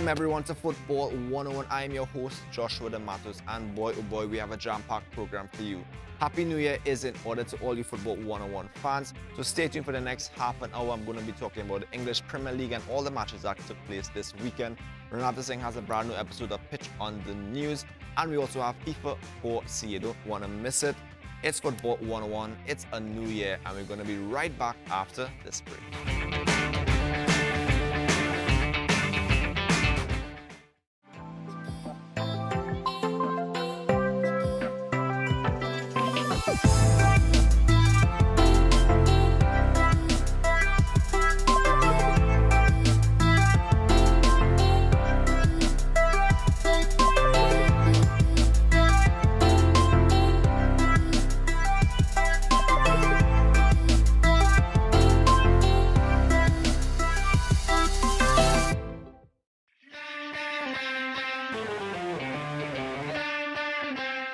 Welcome everyone to Football 101. I'm your host Joshua De Matos, and boy oh boy, we have a jam-packed program for you. Happy New Year is in order to all you Football 101 fans, so stay tuned for the next half an hour. I'm going to be talking about the English Premier League and all the matches that took place this weekend. Renata Singh has a brand new episode of Pitch on the News, and we also have FIFA 4C. You don't want to miss it. It's Football 101, it's a new year, and we're going to be right back after this break.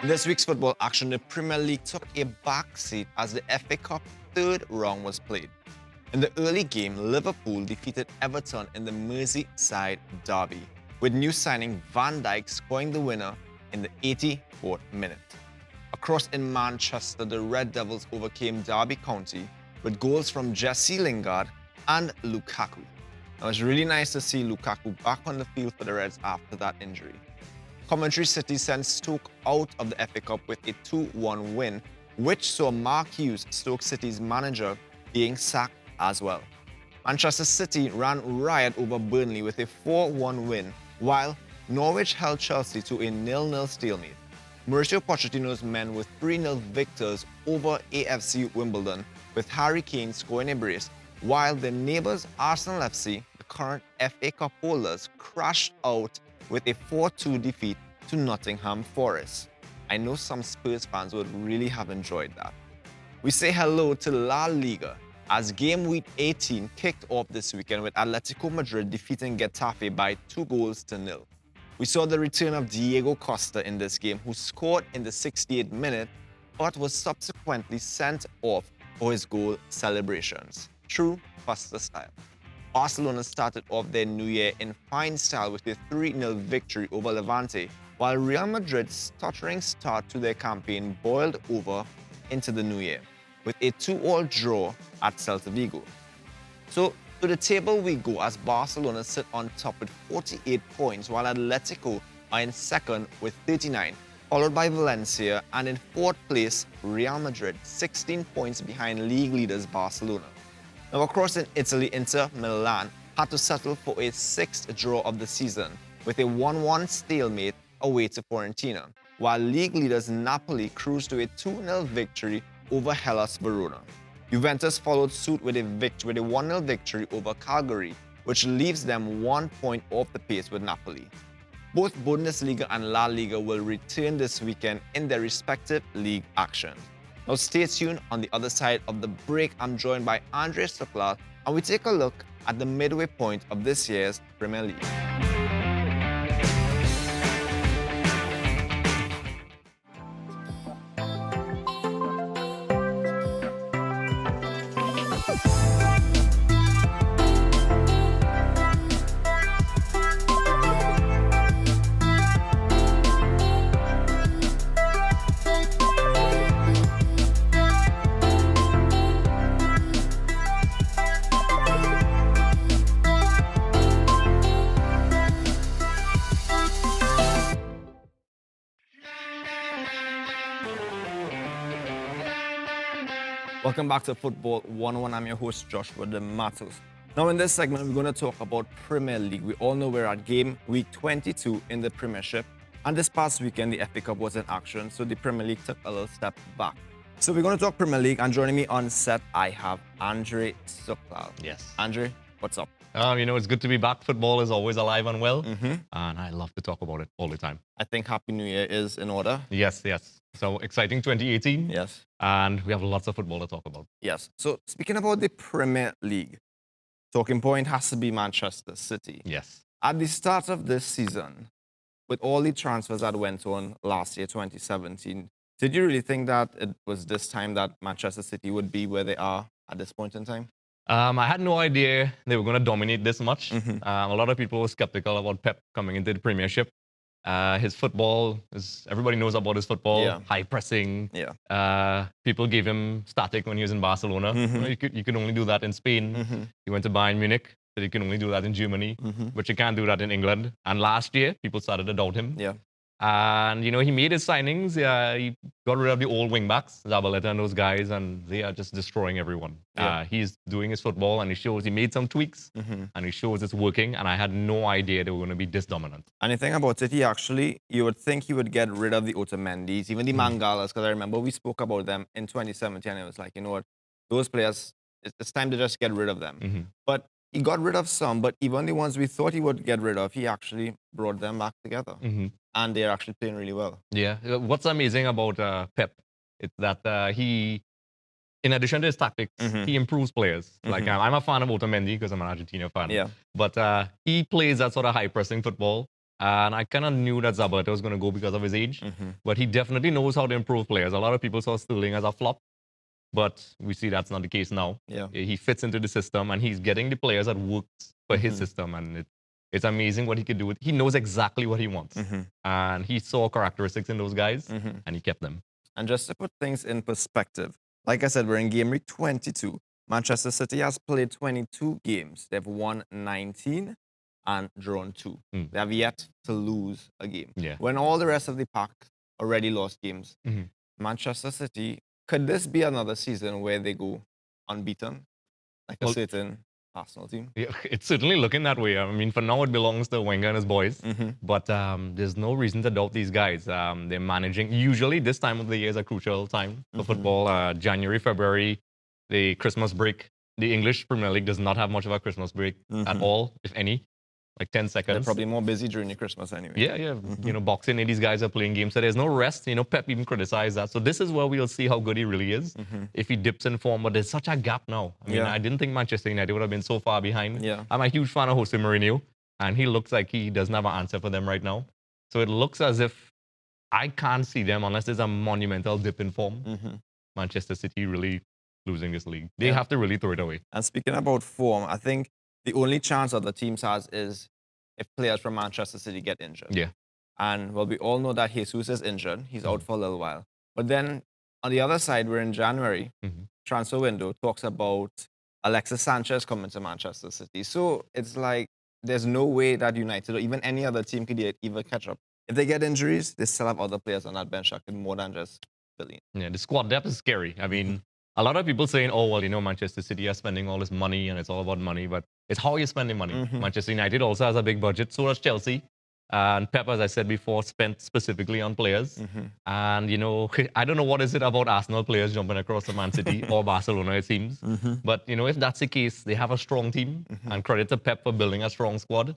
In this week's football action, the Premier League took a backseat as the FA Cup third round was played. In the early game, Liverpool defeated Everton in the Merseyside derby, with new signing Van Dijk scoring the winner in the 84th minute. Across in Manchester, the Red Devils overcame Derby County with goals from Jesse Lingard and Lukaku. Now, it's really nice to see Lukaku back on the field for the Reds after that injury. Coventry City sent Stoke out of the FA Cup with a 2-1 win, which saw Mark Hughes, Stoke City's manager, being sacked as well. Manchester City ran riot over Burnley with a 4-1 win, while Norwich held Chelsea to a 0-0 stalemate. Mauricio Pochettino's men were 3-0 victors over AFC Wimbledon, with Harry Kane scoring a brace, while their neighbours Arsenal FC, the current FA Cup holders, crashed out with a 4-2 defeat to Nottingham Forest. I know some Spurs fans would really have enjoyed that. We say hello to La Liga as game week 18 kicked off this weekend with Atletico Madrid defeating Getafe by 2-0. We saw the return of Diego Costa in this game, who scored in the 68th minute but was subsequently sent off for his goal celebrations. True Costa style. Barcelona started off their new year in fine style with a 3-0 victory over Levante, while Real Madrid's stuttering start to their campaign boiled over into the new year with a 2-2 draw at Celta Vigo. So to the table we go as Barcelona sit on top with 48 points, while Atletico are in second with 39, followed by Valencia, and in fourth place Real Madrid, 16 points behind league leaders Barcelona. Now, across in Italy, Inter Milan had to settle for a sixth draw of the season with a 1-1 stalemate away to Fiorentina, while league leaders Napoli cruised to a 2-0 victory over Hellas Verona. Juventus followed suit with a 1-0 victory over Cagliari, which leaves them 1 point off the pace with Napoli. Both Bundesliga and La Liga will return this weekend in their respective league action. Now stay tuned. On the other side of the break, I'm joined by Andre Stuklal, and we take a look at the midway point of this year's Premier League. Welcome back to Football 101. I'm your host, Joshua De Matos. Now, in this segment, we're going to talk about Premier League. We all know we're at game week 22 in the Premiership. And this past weekend, the FA Cup was in action, so the Premier League took a little step back. So we're going to talk Premier League, and joining me on set, I have Andre Stuklal. Yes. Andre, what's up? It's good to be back. Football is always alive and well, and I love to talk about it all the time. I think Happy New Year is in order. Yes. So exciting 2018. Yes. And we have lots of football to talk about. Yes. So speaking about the Premier League, talking point has to be Manchester City. Yes. At the start of this season, with all the transfers that went on last year, 2017, did you really think that it was this time that Manchester City would be where they are at this point in time? I had no idea they were going to dominate this much. A lot of people were skeptical about Pep coming into the Premiership. His football is everybody knows about his football, Yeah. high pressing. Yeah. People gave him static when he was in Barcelona. You could only do that in Spain. He went to Bayern Munich, but you can only do that in Germany. But you can't do that in England. And last year, people started to doubt him. Yeah. And he made his signings. He got rid of the old wingbacks, Zabaleta and those guys, and they are just destroying everyone. Yeah. He's doing his football, and he made some tweaks, and he shows it's working. And I had no idea they were going to be this dominant. And the thing about it, you would think he would get rid of the Otamendi's, even the Mangalas, because I remember we spoke about them in 2017, and it was like, you know what, those players, it's time to just get rid of them. But he got rid of some, but even the ones we thought he would get rid of, he actually brought them back together. And they're actually playing really well. Yeah. What's amazing about Pep is that he, in addition to his tactics, he improves players. Like I'm a fan of Otamendi because I'm an Argentina fan. Yeah. But he plays that sort of high pressing football. And I kind of knew that Zabaleta was going to go because of his age. But he definitely knows how to improve players. A lot of people saw Sterling as a flop. But we see that's not the case now. Yeah. He fits into the system and he's getting the players that works for his system. And it's amazing what he could do. He knows exactly what he wants. And he saw characteristics in those guys and he kept them. And just to put things in perspective, like I said, we're in game week 22. Manchester City has played 22 games. They've won 19 and drawn 2. They have yet to lose a game. Yeah. When all the rest of the pack already lost games, Manchester City, could this be another season where they go unbeaten, like a certain Arsenal team? Yeah, it's certainly looking that way. I mean, for now, it belongs to Wenger and his boys. But there's no reason to doubt these guys. They're managing. Usually, this time of the year is a crucial time for football. January, February, the Christmas break. The English Premier League does not have much of a Christmas break at all, if any. Like 10 seconds. They're probably more busy during the Christmas anyway. Yeah. Boxing Day, these guys are playing games. So there's no rest. Pep even criticized that. So this is where we'll see how good he really is if he dips in form. But there's such a gap now. I mean, I didn't think Manchester United would have been so far behind. Yeah. I'm a huge fan of Jose Mourinho, and he looks like he doesn't have an answer for them right now. So it looks as if I can't see them unless there's a monumental dip in form. Manchester City really losing this league. They have to really throw it away. And speaking about form, I think the only chance that the teams has is if players from Manchester City get injured. Yeah. And, well, we all know that Jesus is injured. He's out for a little while. But then, on the other side, we're in January. Transfer window talks about Alexis Sanchez coming to Manchester City. So it's like there's no way that United or even any other team could even catch up. If they get injuries, they still have other players on that bench that can more than just fill in. Yeah, the squad depth is scary. I mean, a lot of people saying, oh, well, Manchester City are spending all this money and it's all about money, but it's how you're spending money. Manchester United also has a big budget, so does Chelsea. And Pep, as I said before, spent specifically on players. And, I don't know what is it about Arsenal players jumping across the Man City or Barcelona, it seems. But, if that's the case, they have a strong team. And credit to Pep for building a strong squad.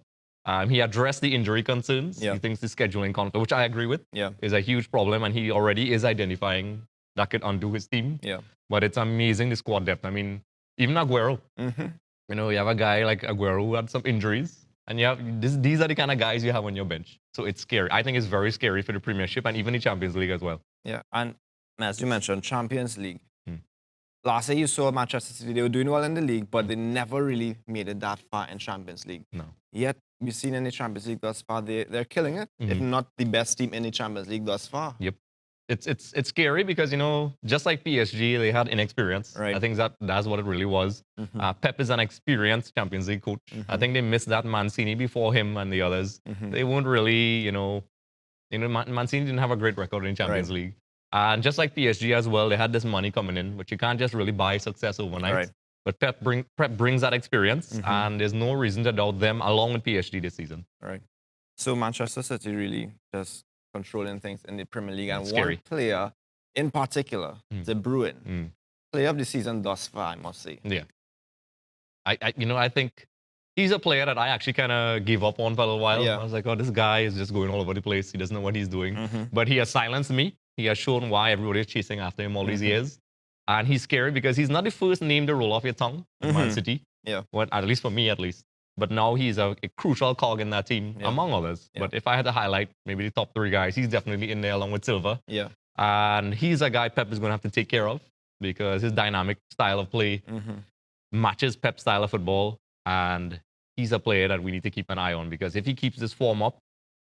He addressed the injury concerns. He thinks the scheduling conflict, which I agree with, is a huge problem. And he already is identifying that could undo his team. But it's amazing, the squad depth. I mean, even Aguero. You have a guy like Aguero who had some injuries. And these are the kind of guys you have on your bench. So it's scary. I think it's very scary for the Premiership and even the Champions League as well. Yeah, and as you mentioned, Champions League. Last year you saw Manchester City, they were doing well in the league, but they never really made it that far in Champions League. No. Yet, we've seen in the Champions League thus far, they're killing it, if not the best team in the Champions League thus far. Yep. It's scary because, just like PSG, they had inexperience. Right. I think that's what it really was. Pep is an experienced Champions League coach. I think they missed that Mancini before him and the others. They weren't really, Mancini didn't have a great record in Champions League. And just like PSG as well, they had this money coming in, but you can't just really buy success overnight. Right. But Pep brings that experience, and there's no reason to doubt them along with PSG this season. Right. So Manchester City really just controlling things in the Premier League. And Scary. one player in particular, De Bruyne, player of the season thus far, I must say. Yeah. I think he's a player that I actually kind of gave up on for a little while. Yeah. I was like, oh, this guy is just going all over the place. He doesn't know what he's doing. But he has silenced me. He has shown why everybody is chasing after him all these years. And he's scary because he's not the first name to roll off your tongue in Man City. Yeah. Well, at least for me, at least. But now he's a crucial cog in that team, among others. Yeah. But if I had to highlight maybe the top 3 guys, he's definitely in there along with Silva. Yeah. And he's a guy Pep is going to have to take care of because his dynamic style of play matches Pep's style of football, and he's a player that we need to keep an eye on, because if he keeps this form up,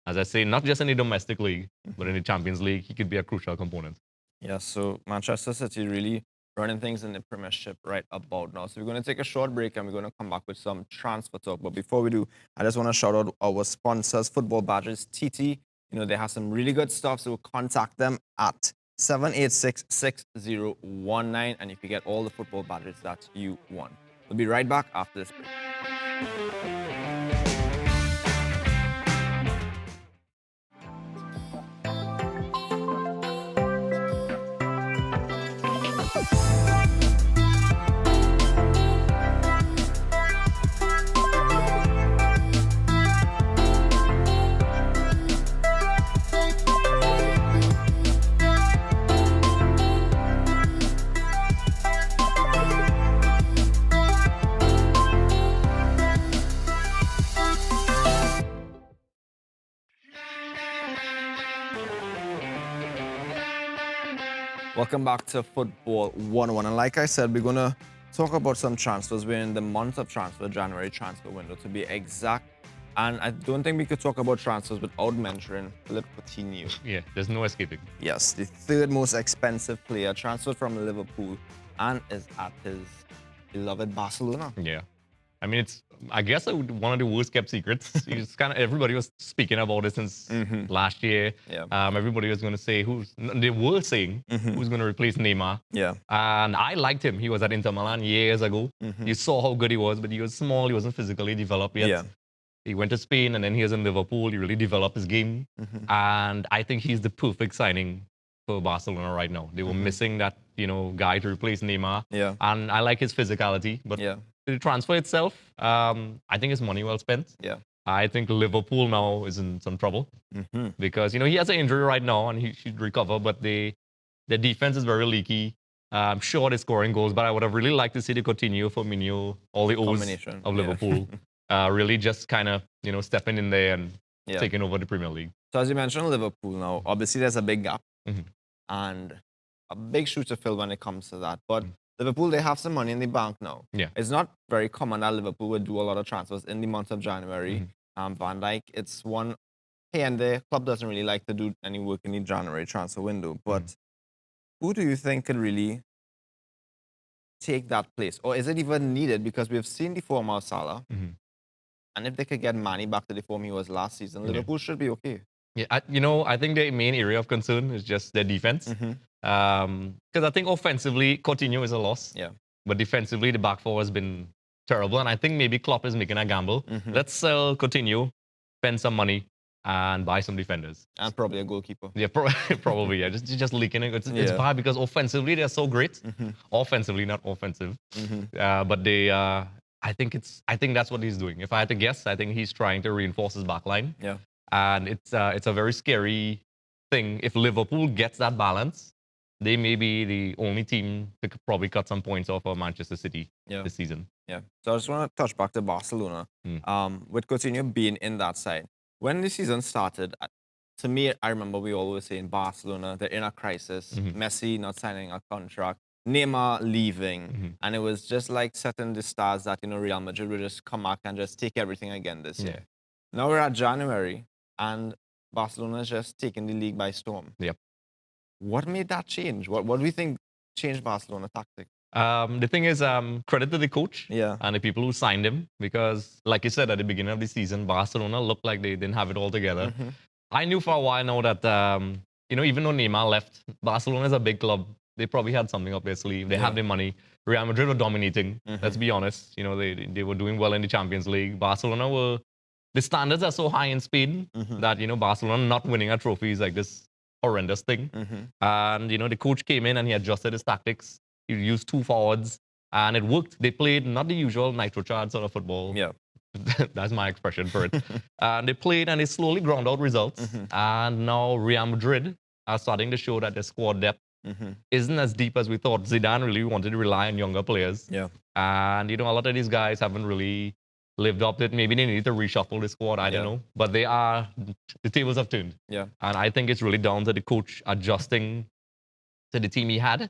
as I say, not just in the domestic league, but in the Champions League, he could be a crucial component. Yeah, so Manchester City really running things in the Premiership right about now. So we're going to take a short break and we're going to come back with some transfer talk. But before we do, I just want to shout out our sponsors, Football Badges, TT. You know, they have some really good stuff, so contact them at 786-6019, and if you get all the football badges that you want. We'll be right back after this break. Welcome back to Football 101. And like I said, we're going to talk about some transfers. We're in the month of transfer, January transfer window to be exact. And I don't think we could talk about transfers without mentioning Philippe Coutinho. Yeah, there's no escaping. Yes, the third most expensive player, transferred from Liverpool and is at his beloved Barcelona. Yeah. I mean, it's, I guess, one of the worst kept secrets. It's kind of, everybody was speaking about it since last year. Yeah. Everybody was going to say they were saying who's going to replace Neymar. Yeah. And I liked him. He was at Inter Milan years ago. You saw how good he was, but he was small. He wasn't physically developed yet. Yeah. He went to Spain and then he was in Liverpool. He really developed his game. And I think he's the perfect signing for Barcelona right now. They were missing that, guy to replace Neymar. Yeah. And I like his physicality. But the transfer itself, I think it's money well spent. Yeah. I think Liverpool now is in some trouble because, he has an injury right now and he should recover, but the defense is very leaky. I'm sure they're scoring goals, but I would have really liked to see the Coutinho, Firmino, all the O's of Liverpool really just kind of, stepping in there and taking over the Premier League. So as you mentioned, Liverpool now, obviously there's a big gap and a big shoe to fill when it comes to that. But Liverpool, they have some money in the bank now. Yeah. It's not very common that Liverpool would do a lot of transfers in the month of January. Van Dijk, it's one here and there. Club doesn't really like to do any work in the January transfer window. But who do you think could really take that place? Or is it even needed? Because we've seen the form of Salah. And if they could get Mane back to the form he was last season, Liverpool should be okay. Yeah, I think the main area of concern is just their defense. Because I think offensively, Coutinho is a loss. Yeah. But defensively, the back four has been terrible. And I think maybe Klopp is making a gamble. Let's sell Coutinho, spend some money, and buy some defenders. And probably a goalkeeper. Yeah, probably. Yeah, just leaking it. It's bad because offensively, they're so great. Offensively, not offensive. But they... I think that's what he's doing. If I had to guess, I think he's trying to reinforce his back line. Yeah. And it's a very scary thing. If Liverpool gets that balance, they may be the only team to probably cut some points off of Manchester City this season. Yeah. So I just want to touch back to Barcelona. With Coutinho being in that side. When the season started, to me, I remember we always saying Barcelona, they're in a crisis. Messi not signing a contract. Neymar leaving, and it was just like setting the stars that, Real Madrid would just come back and just take everything again this year. Now we're at January, and Barcelona is just taking the league by storm. Yep. What made that change? What do we think changed Barcelona tactic? The thing is, credit to the coach and the people who signed him, because like you said, at the beginning of the season, Barcelona looked like they didn't have it all together. I knew for a while now that, even though Neymar left, Barcelona is a big club. They probably had something up their sleeve. They had the money. Real Madrid were dominating. Let's be honest. They were doing well in the Champions League. Barcelona the standards are so high in Spain that, Barcelona not winning a trophy is like this horrendous thing. And, the coach came in and he adjusted his tactics. He used two forwards and it worked. They played not the usual nitrocharged sort of football. Yeah. That's my expression for it. And they played and they slowly ground out results. And now Real Madrid are starting to show that their squad depth isn't as deep as we thought. Zidane really wanted to rely on younger players. Yeah. And, a lot of these guys haven't really lived up to it. Maybe they need to reshuffle the squad. I don't know. But the tables have turned. Yeah. And I think it's really down to the coach adjusting to the team he had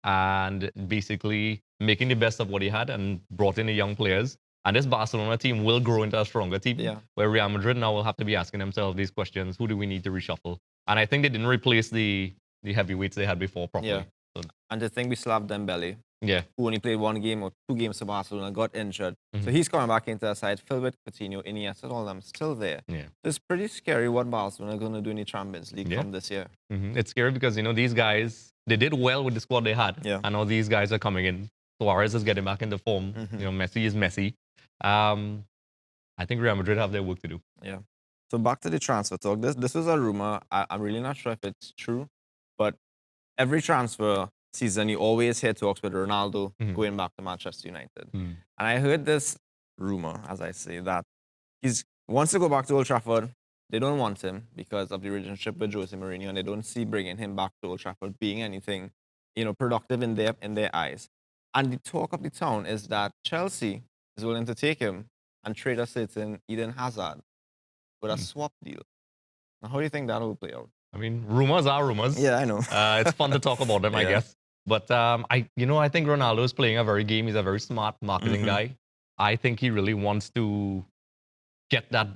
and basically making the best of what he had and brought in the young players. And this Barcelona team will grow into a stronger team, where Real Madrid now will have to be asking themselves these questions: who do we need to reshuffle? And I think they didn't replace the heavyweights they had before properly. Yeah. So, and the thing we still have Dembele, who only played 1 game or 2 games for Barcelona, got injured. So he's coming back into the side, filled with Coutinho, Iniesta, all of them still there. Yeah. It's pretty scary what Barcelona are going to do in the Champions League from this year. It's scary because, these guys, they did well with the squad they had. Yeah. And now these guys are coming in. Suarez is getting back into form. Messi is Messi. I think Real Madrid have their work to do. Yeah. So back to the transfer talk. This was a rumor. I'm really not sure if it's true, but every transfer season, you always hear talks with Ronaldo going back to Manchester United. And I heard this rumor, as I say, that he wants to go back to Old Trafford. They don't want him because of the relationship with Jose Mourinho, and they don't see bringing him back to Old Trafford being anything, productive in their eyes. And the talk of the town is that Chelsea is willing to take him and trade a certain Eden Hazard with a swap deal. Now, how do you think that will play out? I mean, rumors are rumors. Yeah, I know. It's fun to talk about them, I guess. But I think Ronaldo is playing a very game. He's a very smart marketing guy. I think he really wants to get that.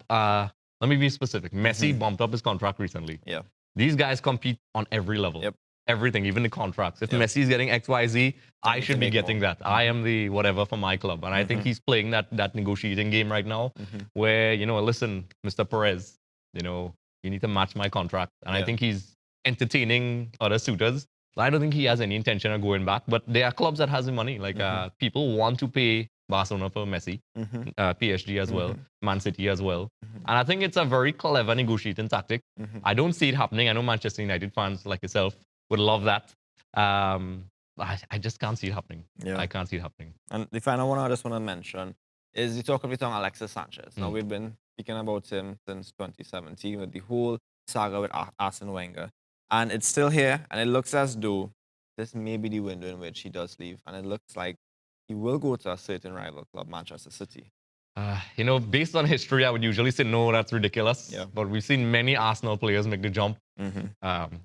Let me be specific. Messi bumped up his contract recently. Yeah. These guys compete on every level. Yep. Everything, even the contracts. If Messi is getting XYZ, I should be getting that. I am the whatever for my club. And I think he's playing that negotiating game right now where, listen, Mr. Perez, you need to match my contract. And I think he's entertaining other suitors. I don't think he has any intention of going back, but there are clubs that has the money. Like people want to pay Barcelona for Messi, PSG as well, Man City as well. And I think it's a very clever negotiating tactic. I don't see it happening. I know Manchester United fans like yourself would love that. I just can't see it happening. Yeah. I can't see it happening. And the final one I just want to mention is the talk of it on Alexis Sanchez. Now, we've been speaking about him since 2017 with the whole saga with Arsene Wenger. And it's still here, and it looks as though this may be the window in which he does leave. And it looks like he will go to a certain rival club, Manchester City. Based on history, I would usually say, no, that's ridiculous. Yeah. But we've seen many Arsenal players make the jump.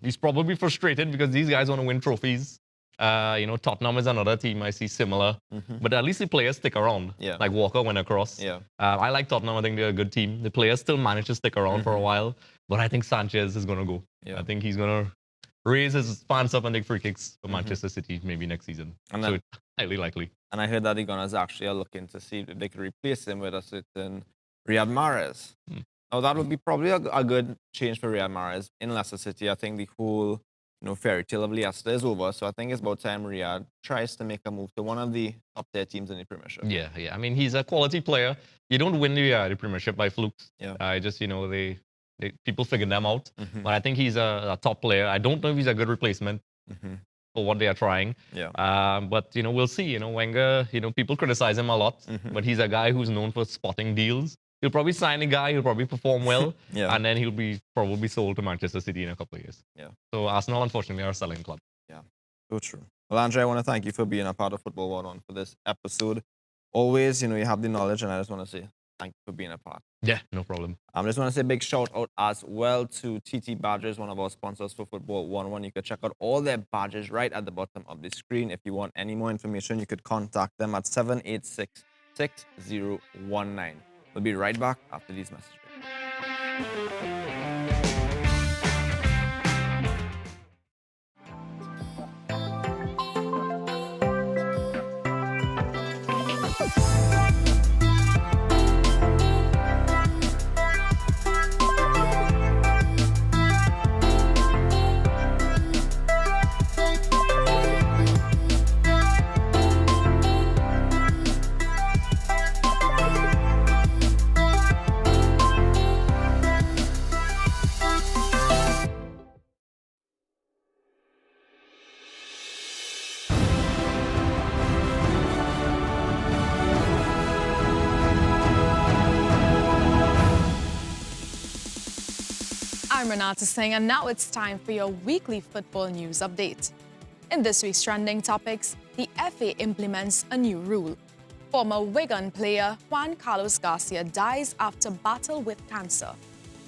He's probably frustrated because these guys want to win trophies. Tottenham is another team I see similar. But at least the players stick around. Yeah. Like Walker went across. Yeah. I like Tottenham. I think they're a good team. The players still manage to stick around for a while. But I think Sanchez is going to go. Yeah. I think he's going to raise his pants up and take free kicks for Manchester City maybe next season. And so it's highly likely. And I heard that the Gunners actually are looking to see if they could replace him with a certain Riyad Mahrez. Now, that would be probably a good change for Riyad Mahrez in Leicester City. I think the whole fairy tale of Leicester is over. So I think it's about time Riyad tries to make a move to one of the top-tier teams in the Premiership. Yeah. I mean, he's a quality player. You don't win the Premiership by flukes. Yeah. People figure them out. But I think he's a top player. I don't know if he's a good replacement for what they are trying. Yeah. But we'll see. Wenger, people criticize him a lot, but he's a guy who's known for spotting deals. He'll probably sign a guy, he'll probably perform well, and then he'll be probably sold to Manchester City in a couple of years. Yeah. So Arsenal, unfortunately, are a selling club. Yeah, so true. Well, Andre, I want to thank you for being a part of Football 101 for this episode. Always, you have the knowledge, and I just want to say thank you for being a part. Yeah, no problem. I just want to say a big shout out as well to TT Badges, one of our sponsors for Football 101. You can check out all their badges right at the bottom of the screen. If you want any more information, you could contact them at 786-6019. We'll be right back after these messages. I'm Renata Singh, and now it's time for your weekly football news update. In this week's trending topics, the FA implements a new rule. Former Wigan player Juan Carlos Garcia dies after battle with cancer.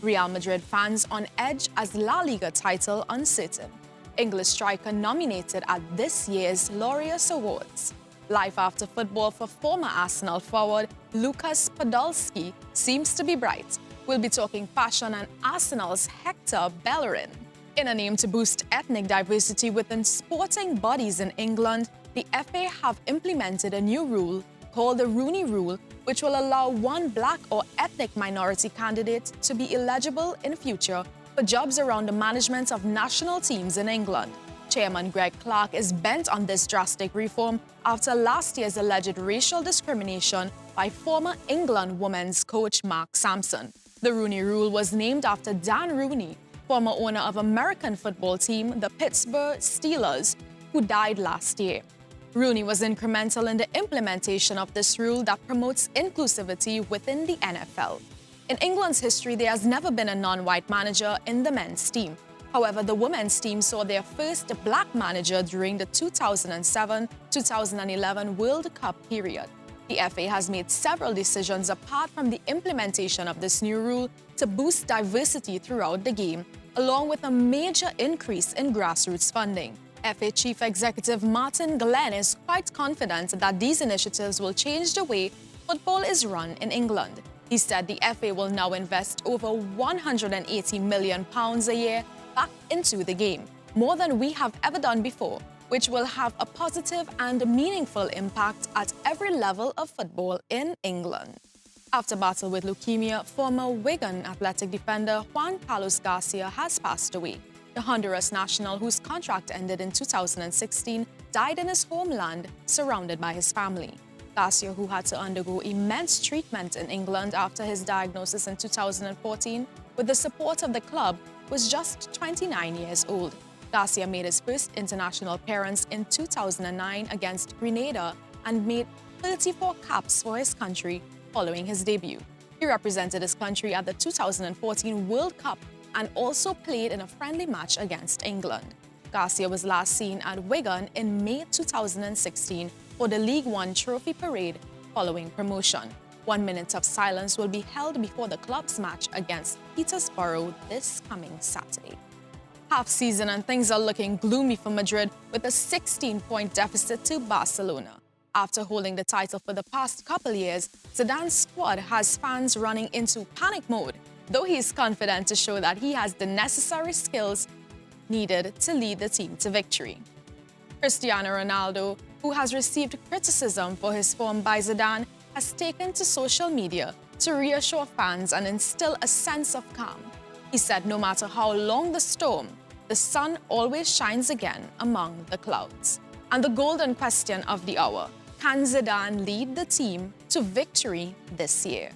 Real Madrid fans on edge as La Liga title uncertain. English striker nominated at this year's Laureus Awards. Life after football for former Arsenal forward Lukas Podolski seems to be bright. We'll be talking fashion and Arsenal's Hector Bellerin. In an aim to boost ethnic diversity within sporting bodies in England, the FA have implemented a new rule called the Rooney Rule, which will allow one black or ethnic minority candidate to be eligible in future for jobs around the management of national teams in England. Chairman Greg Clark is bent on this drastic reform after last year's alleged racial discrimination by former England women's coach Mark Sampson. The Rooney Rule was named after Dan Rooney, former owner of American football team the Pittsburgh Steelers, who died last year. Rooney was incremental in the implementation of this rule that promotes inclusivity within the NFL. In England's history, there has never been a non-white manager in the men's team. However, the women's team saw their first black manager during the 2007-2011 World Cup period. The FA has made several decisions apart from the implementation of this new rule to boost diversity throughout the game, along with a major increase in grassroots funding. FA Chief Executive Martin Glenn is quite confident that these initiatives will change the way football is run in England. He said the FA will now invest over £180 million a year back into the game, more than we have ever done before, which will have a positive and meaningful impact at every level of football in England. After battle with leukemia, former Wigan Athletic defender Juan Carlos Garcia has passed away. The Honduras national, whose contract ended in 2016, died in his homeland, surrounded by his family. Garcia, who had to undergo immense treatment in England after his diagnosis in 2014, with the support of the club, was just 29 years old. Garcia made his first international appearance in 2009 against Grenada and made 34 caps for his country following his debut. He represented his country at the 2014 World Cup and also played in a friendly match against England. Garcia was last seen at Wigan in May 2016 for the League One trophy parade following promotion. 1 minute of silence will be held before the club's match against Peterborough this coming Saturday. Half-season and things are looking gloomy for Madrid with a 16-point deficit to Barcelona. After holding the title for the past couple years, Zidane's squad has fans running into panic mode, though he is confident to show that he has the necessary skills needed to lead the team to victory. Cristiano Ronaldo, who has received criticism for his form by Zidane, has taken to social media to reassure fans and instill a sense of calm. He said no matter how long the storm, the sun always shines again among the clouds. And the golden question of the hour: can Zidane lead the team to victory this year?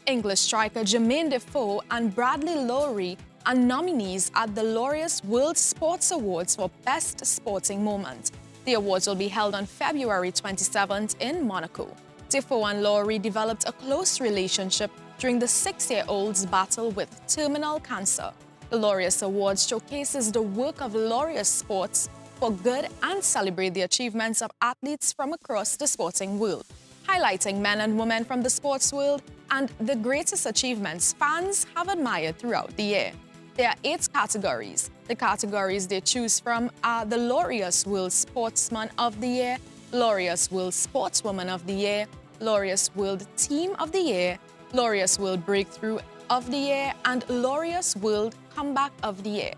English striker Jermaine Defoe and Bradley Lowry are nominees at the Laureus World Sports Awards for Best Sporting Moment. The awards will be held on February 27th in Monaco. Defoe and Lowry developed a close relationship during the 6-year-old's battle with terminal cancer. The Laureus Awards showcases the work of Laureus Sports for good and celebrate the achievements of athletes from across the sporting world, highlighting men and women from the sports world and the greatest achievements fans have admired throughout the year. There are 8 categories. The categories they choose from are the Laureus World Sportsman of the Year, Laureus World Sportswoman of the Year, Laureus World Team of the Year, Laureus World Breakthrough of the Year, and Laureus World Comeback of the Year.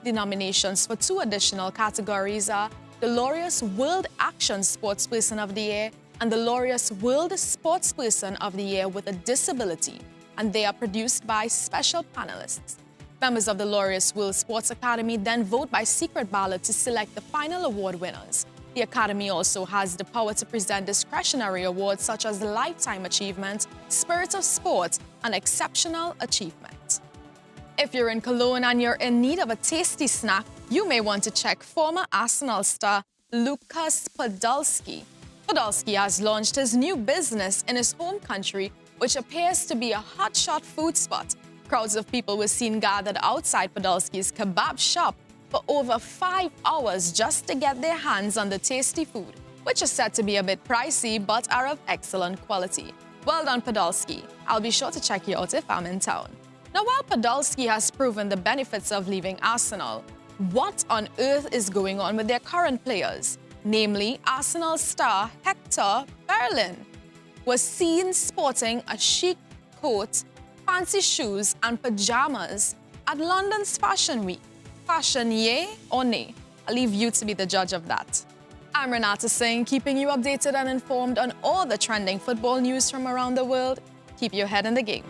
The nominations for 2 additional categories are the Laureus World Action Sportsperson of the Year and the Laureus World Sportsperson of the Year with a Disability, and they are produced by special panelists. Members of the Laureus World Sports Academy then vote by secret ballot to select the final award winners. The Academy also has the power to present discretionary awards such as Lifetime Achievement, Spirit of Sport, and Exceptional Achievement. If you're in Cologne and you're in need of a tasty snack, you may want to check former Arsenal star Lukas Podolski. Podolski has launched his new business in his home country, which appears to be a hotshot food spot. Crowds of people were seen gathered outside Podolski's kebab shop for over 5 hours just to get their hands on the tasty food, which is said to be a bit pricey but are of excellent quality. Well done, Podolski. I'll be sure to check you out if I'm in town. Now, while Podolski has proven the benefits of leaving Arsenal, what on earth is going on with their current players? namely Arsenal star Hector Bellerin, was seen sporting a chic coat, fancy shoes and pajamas at London's Fashion Week. Fashion yay or nay? I'll leave you to be the judge of that. I'm Renata Singh, keeping you updated and informed on all the trending football news from around the world. Keep your head in the game.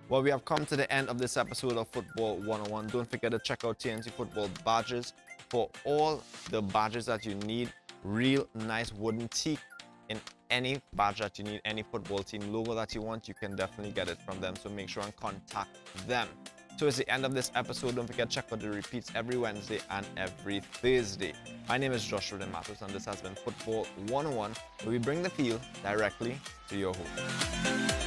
Well, we have come to the end of this episode of Football 101. Don't forget to check out TNT Football badges for all the badges that you need. Real nice wooden teak in any badge that you need, any football team logo that you want, you can definitely get it from them. So make sure and contact them. So it's the end of this episode. Don't forget to check out the repeats every Wednesday and every Thursday. My name is Joshua Matos, and this has been Football 101, where we bring the field directly to your home.